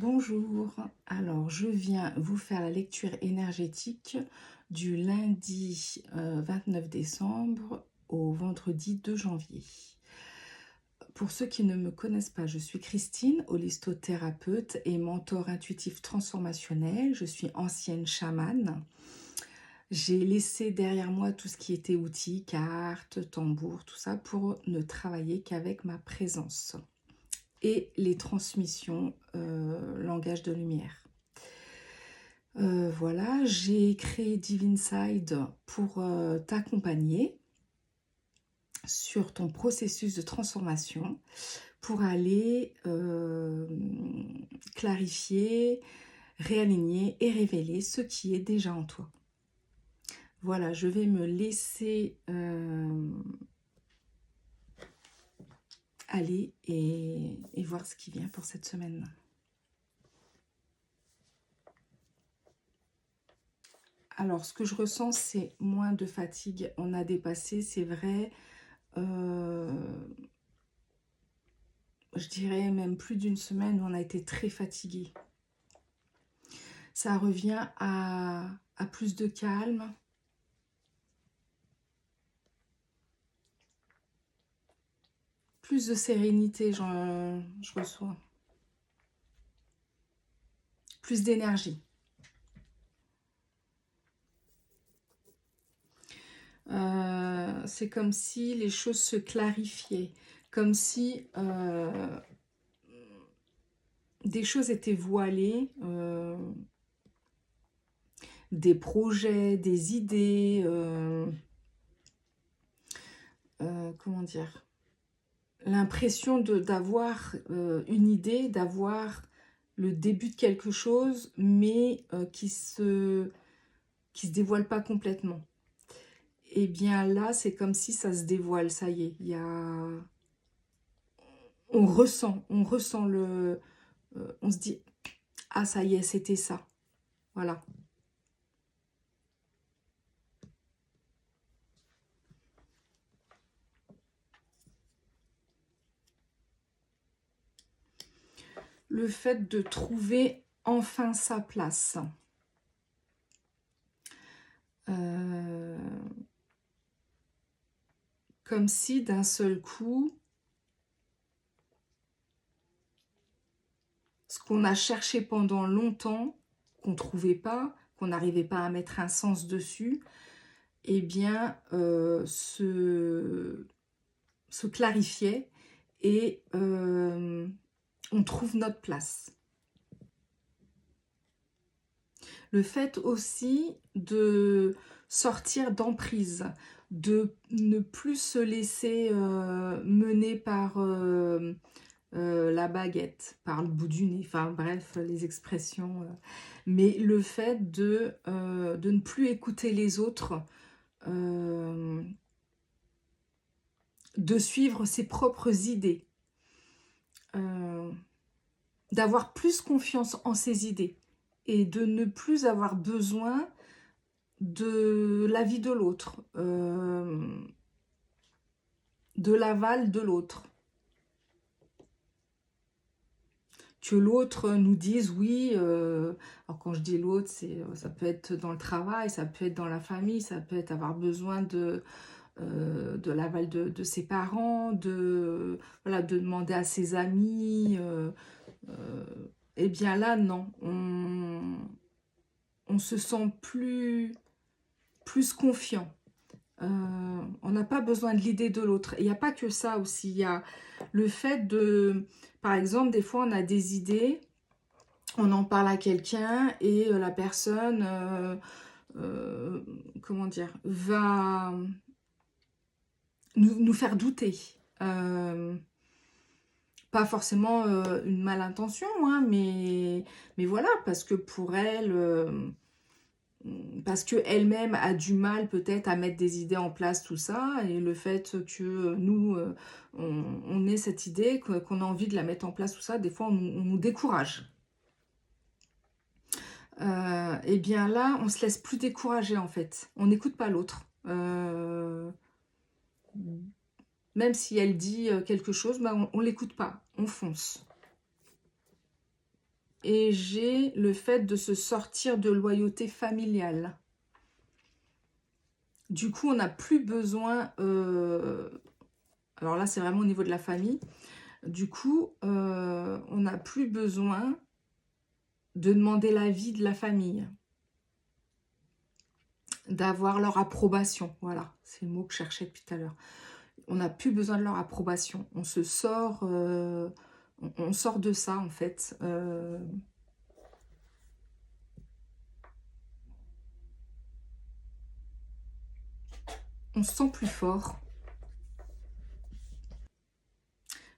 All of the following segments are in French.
Bonjour, alors je viens vous faire la lecture énergétique du lundi 29 décembre au vendredi 2 janvier. Pour ceux qui ne me connaissent pas, je suis Christine, holistothérapeute et mentor intuitif transformationnel. Je suis ancienne chamane. J'ai laissé derrière moi tout ce qui était outils, cartes, tambours, tout ça pour ne travailler qu'avec ma présence et les transmissions langage de lumière. Voilà, j'ai créé Divinside pour t'accompagner sur ton processus de transformation, pour aller clarifier, réaligner et révéler ce qui est déjà en toi. Voilà, je vais me laisser aller et voir ce qui vient pour cette semaine. Alors, ce que je ressens, c'est moins de fatigue. On a dépassé, c'est vrai, je dirais même plus d'une semaine où on a été très fatigué. Ça revient à plus de calme. Plus de sérénité, je reçois. Plus d'énergie. C'est comme si les choses se clarifiaient. Comme si des choses étaient voilées. Des projets, des idées. Comment dire, l'impression d'avoir une idée, d'avoir le début de quelque chose, mais qui se dévoile pas complètement. Et bien là, c'est comme si ça se dévoile, ça y est, on ressent on se dit, ah ça y est, c'était ça, voilà. Le fait de trouver enfin sa place. Comme si d'un seul coup, ce qu'on a cherché pendant longtemps, qu'on ne trouvait pas, qu'on n'arrivait pas à mettre un sens dessus, eh bien, se clarifiait et on trouve notre place. Le fait aussi de sortir d'emprise, de ne plus se laisser mener par la baguette, par le bout du nez, enfin bref, les expressions. Mais le fait de ne plus écouter les autres, de suivre ses propres idées, d'avoir plus confiance en ses idées et de ne plus avoir besoin de l'avis de l'autre, de l'aval de l'autre. Que l'autre nous dise oui, alors quand je dis l'autre, ça peut être dans le travail, ça peut être dans la famille, ça peut être avoir besoin de l'aval de ses parents, voilà, de demander à ses amis. Eh bien là, non, on se sent plus confiant. On n'a pas besoin de l'idée de l'autre. Il n'y a pas que ça aussi. Il y a le fait de... Par exemple, des fois, on a des idées, on en parle à quelqu'un et la personne, comment dire, va nous faire douter. Pas forcément une malintention, hein, mais voilà, parce que pour elle... parce qu'elle-même a du mal peut-être à mettre des idées en place, tout ça, et le fait que nous, on ait cette idée, qu'on a envie de la mettre en place, tout ça, des fois on nous décourage. Et bien là, on se laisse plus décourager en fait, on n'écoute pas l'autre. Même si elle dit quelque chose, bah, on l'écoute pas, on fonce. et j'ai le fait de se sortir de loyauté familiale. Du coup, on n'a plus besoin... alors là, c'est vraiment au niveau de la famille. Du coup, on n'a plus besoin de demander l'avis de la famille, d'avoir leur approbation. Voilà, c'est le mot que je cherchais depuis tout à l'heure. On n'a plus besoin de leur approbation. On se sort, on sort de ça en fait. On se sent plus fort.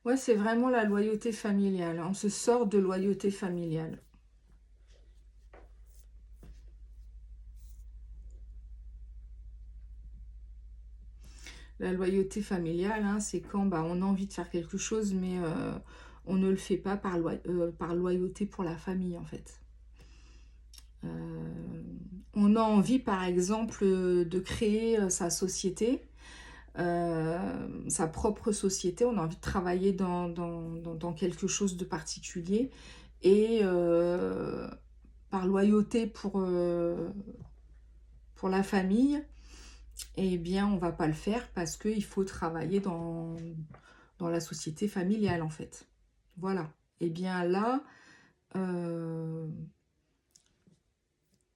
Ouais, c'est vraiment la loyauté familiale. On se sort de loyauté familiale. La loyauté familiale, hein, c'est quand bah, on a envie de faire quelque chose, mais on ne le fait pas par loyauté pour la famille, en fait. On a envie, par exemple, de créer sa société, sa propre société. On a envie de travailler dans quelque chose de particulier. Et par loyauté pour la famille, eh bien, on va pas le faire parce qu'il faut travailler dans la société familiale, en fait. Voilà. Eh bien, là,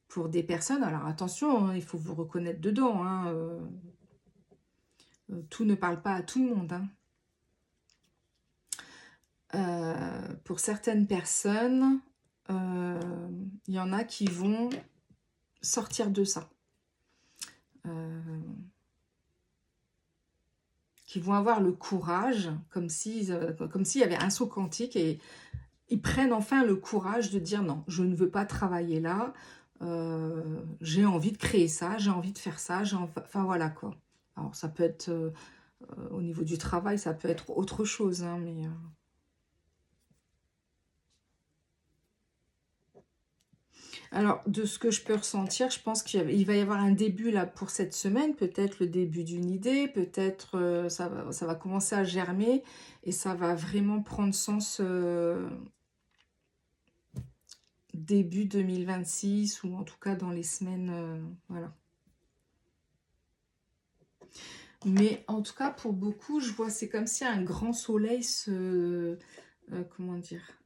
pour des personnes, alors attention, hein, il faut vous reconnaître dedans, hein, tout ne parle pas à tout le monde, hein. Pour certaines personnes, il y en a qui vont sortir de ça. Qui vont avoir le courage, comme s'il y avait un saut quantique, et ils prennent enfin le courage de dire non, je ne veux pas travailler là, j'ai envie de créer ça, j'ai envie de faire ça, enfin voilà quoi. Alors ça peut être au niveau du travail, ça peut être autre chose, hein, mais... Alors, de ce que je peux ressentir, je pense qu'il va y avoir un début là pour cette semaine, peut-être le début d'une idée, peut-être ça va commencer à germer et ça va vraiment prendre sens début 2026 ou en tout cas dans les semaines, voilà. Mais en tout cas, pour beaucoup, je vois, c'est comme si un grand soleil se... comment dire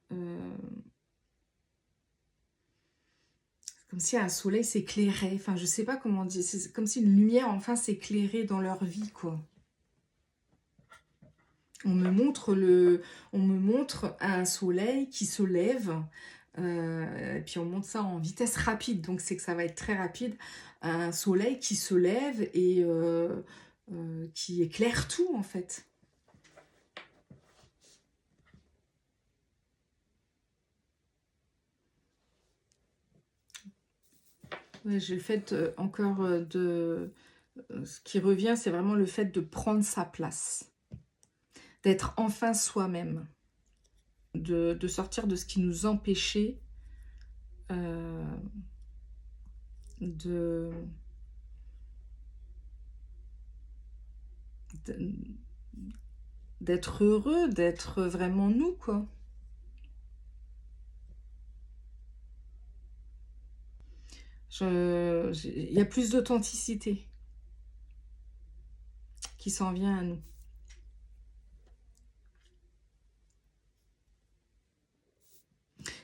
comme si un soleil s'éclairait. Enfin, je sais pas comment dire. C'est comme si une lumière, enfin, s'éclairait dans leur vie, quoi. On me montre un soleil qui se lève. Et puis, on montre ça en vitesse rapide. Donc, c'est que ça va être très rapide. Un soleil qui se lève et qui éclaire tout, en fait. Ouais, j'ai le fait encore de... ce qui revient, c'est vraiment le fait de prendre sa place. D'être enfin soi-même. De sortir de ce qui nous empêchait de... d'être heureux, d'être vraiment nous, quoi. Il y a plus d'authenticité qui s'en vient à nous.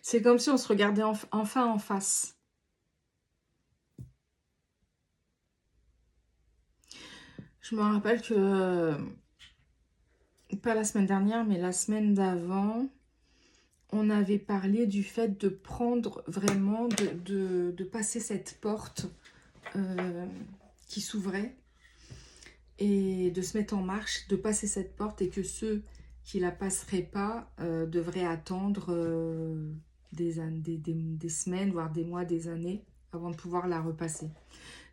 C'est comme si on se regardait enfin en face. Je me rappelle que, pas la semaine dernière, mais la semaine d'avant, on avait parlé du fait de prendre vraiment, de passer cette porte qui s'ouvrait et de se mettre en marche, de passer cette porte, et que ceux qui la passeraient pas devraient attendre des semaines, voire des mois, des années avant de pouvoir la repasser.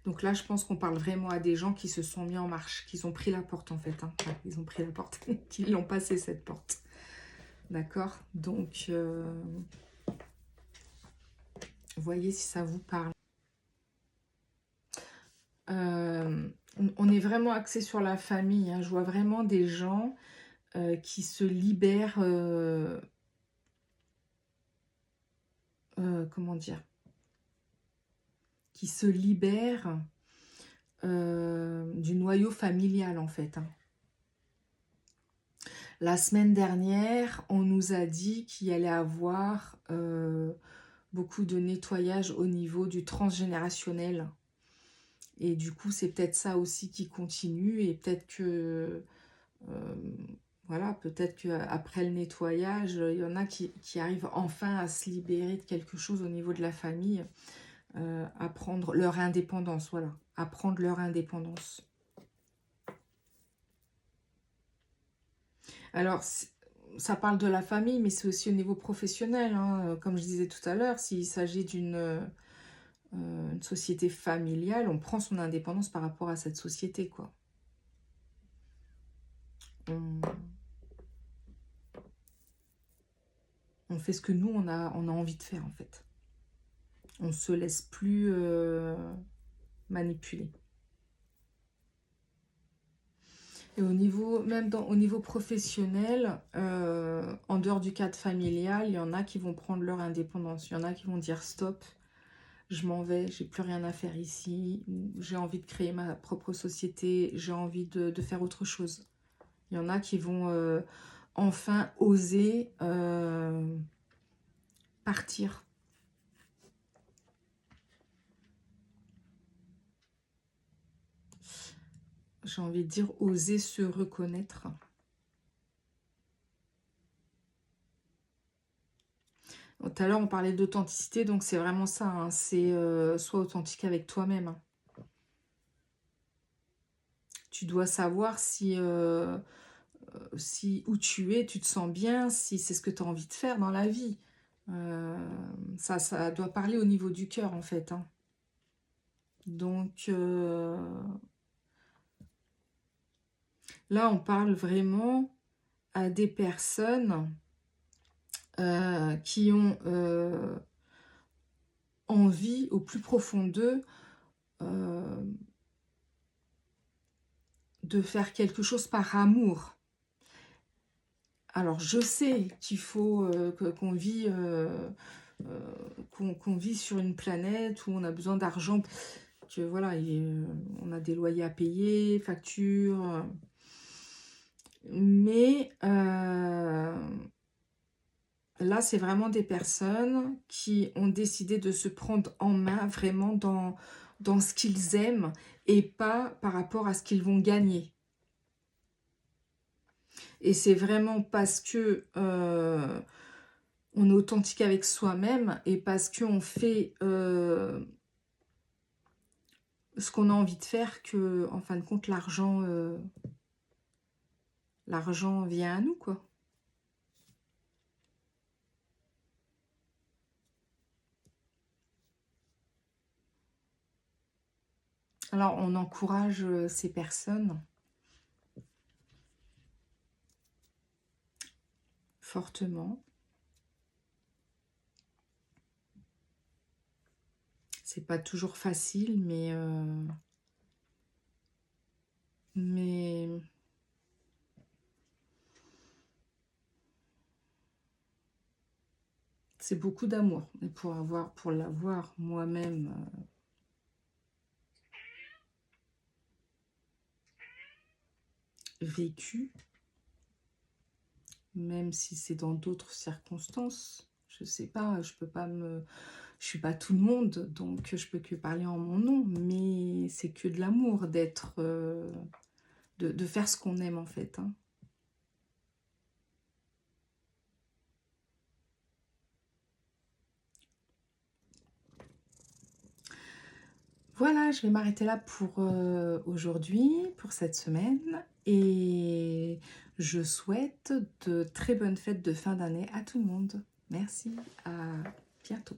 Donc là, je pense qu'on parle vraiment à des gens qui se sont mis en marche, qui ont pris la porte en fait. Hein. Enfin, ils ont pris la porte, qui l'ont passé cette porte. D'accord? Donc, voyez si ça vous parle. On est vraiment axé sur la famille. Hein. Je vois vraiment des gens qui se libèrent comment dire, qui se libère du noyau familial en fait, hein. La semaine dernière, on nous a dit qu'il y allait avoir beaucoup de nettoyage au niveau du transgénérationnel. Et du coup, c'est peut-être ça aussi qui continue. Et peut-être que, voilà, peut-être qu'après le nettoyage, il y en a qui arrivent enfin à se libérer de quelque chose au niveau de la famille, à prendre leur indépendance, voilà, à prendre leur indépendance. Alors, ça parle de la famille, mais c'est aussi au niveau professionnel, hein. Comme je disais tout à l'heure, s'il s'agit d'une une société familiale, on prend son indépendance par rapport à cette société, quoi. On fait ce que nous, on a envie de faire, en fait. On ne se laisse plus manipuler. Et au niveau, même au niveau professionnel, en dehors du cadre familial, il y en a qui vont prendre leur indépendance. Il y en a qui vont dire stop, je m'en vais, j'ai plus rien à faire ici, j'ai envie de créer ma propre société, j'ai envie de faire autre chose. Il y en a qui vont enfin oser partir. J'ai envie de dire oser se reconnaître. Tout à l'heure, on parlait d'authenticité, donc c'est vraiment ça, hein. C'est sois authentique avec toi-même, hein. Tu dois savoir si où tu es, tu te sens bien, si c'est ce que tu as envie de faire dans la vie. Ça doit parler au niveau du cœur, en fait, hein. Donc, là, on parle vraiment à des personnes qui ont envie, au plus profond d'eux, de faire quelque chose par amour. Alors, je sais qu'il faut qu'on vit, qu'on vit sur une planète où on a besoin d'argent, que voilà, on a des loyers à payer, factures, mais là, c'est vraiment des personnes qui ont décidé de se prendre en main vraiment dans ce qu'ils aiment et pas par rapport à ce qu'ils vont gagner. Et c'est vraiment parce que on est authentique avec soi-même et parce qu'on fait ce qu'on a envie de faire que, en fin de compte, l'argent vient à nous, quoi. Alors, on encourage ces personnes fortement. C'est pas toujours facile, mais c'est beaucoup d'amour. Et pour l'avoir moi-même vécu, même si c'est dans d'autres circonstances, je sais pas, je suis pas tout le monde, donc je peux que parler en mon nom, mais c'est que de l'amour d'être, de faire ce qu'on aime en fait, hein. Voilà, je vais m'arrêter là pour aujourd'hui, pour cette semaine, et je souhaite de très bonnes fêtes de fin d'année à tout le monde. Merci, à bientôt.